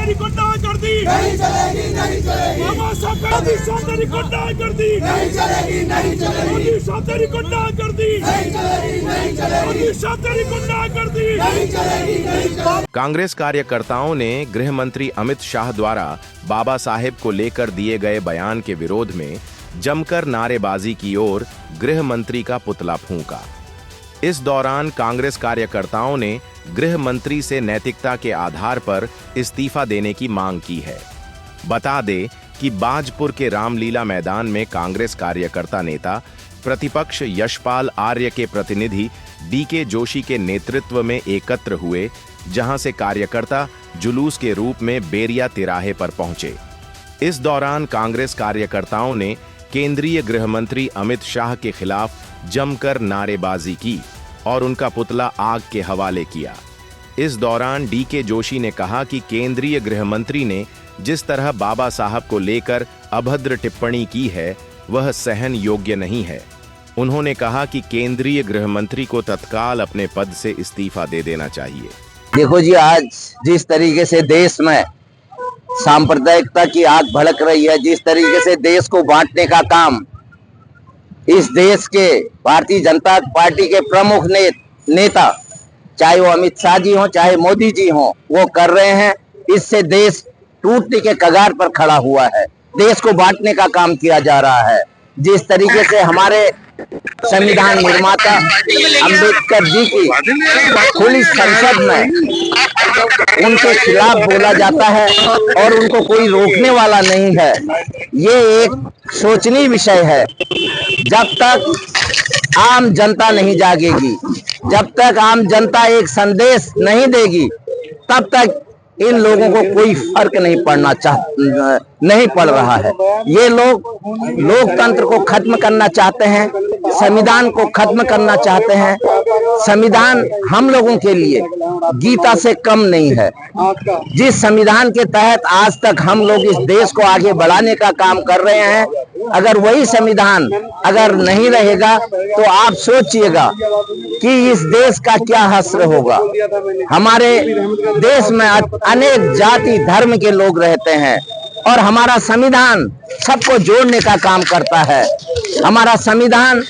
तेरी गुंडागर्दी नहीं चलेगी, नहीं चलेगी, बाबा साहब मोदी साहब तेरी गुंडागर्दी नहीं चलेगी, नहीं चलेगी, मोदी साहब तेरी गुंडागर्दी नहीं चलेगी, नहीं चलेगी, मोदी साहब तेरी गुंडागर्दी नहीं चलेगी, नहीं चलेगी। कांग्रेस कार्यकर्ताओं ने गृह मंत्री अमित शाह द्वारा बाबा साहेब को लेकर दिए गए बयान के विरोध में जमकर नारेबाजी की ओर गृह मंत्री का पुतला फूंका। इस दौरान कांग्रेस कार्यकर्ताओं ने गृह मंत्री से नैतिकता के आधार पर इस्तीफा देने की मांग की है। बता दें कि बाजपुर के रामलीला मैदान में कांग्रेस कार्यकर्ता नेता प्रतिपक्ष यशपाल आर्य के प्रतिनिधि डीके जोशी के नेतृत्व में एकत्र हुए, जहां से कार्यकर्ता जुलूस के रूप में बेरिया तिराहे पर पहुंचे। इस दौरान कांग्रेस कार्यकर्ताओं ने केंद्रीय गृह मंत्री अमित शाह के खिलाफ जमकर नारेबाजी की और उनका पुतला आग के हवाले किया। इस दौरान डीके जोशी ने कहा कि केंद्रीय गृह मंत्री ने जिस तरह बाबा साहब को लेकर अभद्र टिप्पणी की है वह सहन योग्य नहीं है। उन्होंने कहा कि केंद्रीय गृह मंत्री को तत्काल अपने पद से इस्तीफा दे देना चाहिए। देखो जी, आज जिस तरीके से देश में सांप्रदायिकता की आग भड़क रही है, जिस तरीके से देश को बांटने का काम इस देश के भारतीय जनता पार्टी के प्रमुख नेता, चाहे वो अमित शाह जी हो चाहे मोदी जी हो, वो कर रहे हैं, इससे देश टूटने के कगार पर खड़ा हुआ है। देश को बांटने का काम किया जा रहा है। जिस तरीके से हमारे संविधान निर्माता अंबेडकर जी की खुली संसद में उनके खिलाफ बोला जाता है और उनको कोई रोकने वाला नहीं है, ये एक सोचनीय विषय है। जब तक आम जनता नहीं जागेगी, जब तक आम जनता एक संदेश नहीं देगी, तब तक इन लोगों को कोई फर्क नहीं पड़ रहा है। ये लोग लोकतंत्र को खत्म करना चाहते हैं, संविधान को खत्म करना चाहते हैं। संविधान हम लोगों के लिए गीता से कम नहीं है। जिस संविधान के तहत आज तक हम लोग इस देश को आगे बढ़ाने का काम कर रहे हैं, अगर वही संविधान अगर नहीं रहेगा तो आप सोचिएगा कि इस देश का क्या हश्र होगा। हमारे देश में अनेक जाति धर्म के लोग रहते हैं और हमारा संविधान सबको जोड़ने का काम करता है। हमारा संविधान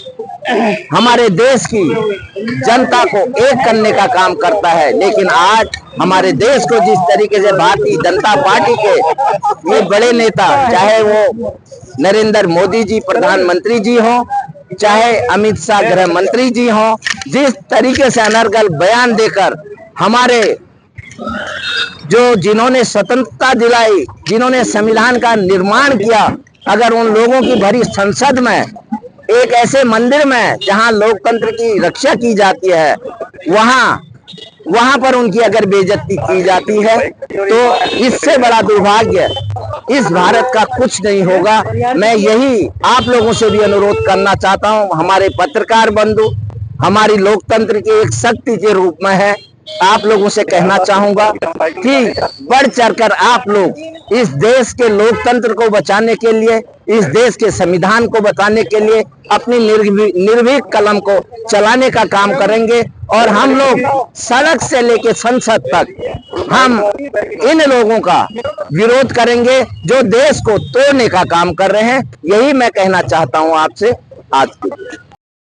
हमारे देश की जनता को एक करने का काम करता है, लेकिन आज हमारे देश को जिस तरीके से भारतीय जनता पार्टी के ये बड़े नेता, चाहे वो नरेंद्र मोदी जी प्रधानमंत्री जी हो, चाहे अमित शाह गृह मंत्री जी हो, जिस तरीके से अनर्गल बयान देकर हमारे जिन्होंने स्वतंत्रता दिलाई, जिन्होंने संविधान का निर्माण किया, अगर उन लोगों की भरी संसद में, एक ऐसे मंदिर में जहां लोकतंत्र की रक्षा की जाती है, वहां पर उनकी अगर बेइज्जती की जाती है, तो इससे बड़ा दुर्भाग्य इस भारत का कुछ नहीं होगा। मैं यही आप लोगों से भी अनुरोध करना चाहता हूं, हमारे पत्रकार बंधु हमारी लोकतंत्र की एक शक्ति के रूप में है, आप लोगों से कहना चाहूंगा कि बढ़ चढ़कर आप लोग इस देश के लोकतंत्र को बचाने के लिए, इस देश के संविधान को बचाने के लिए अपनी निर्भीक कलम को चलाने का काम करेंगे और हम लोग सड़क से लेकर संसद तक हम इन लोगों का विरोध करेंगे जो देश को तोड़ने का काम कर रहे हैं। यही मैं कहना चाहता हूं आपसे आज के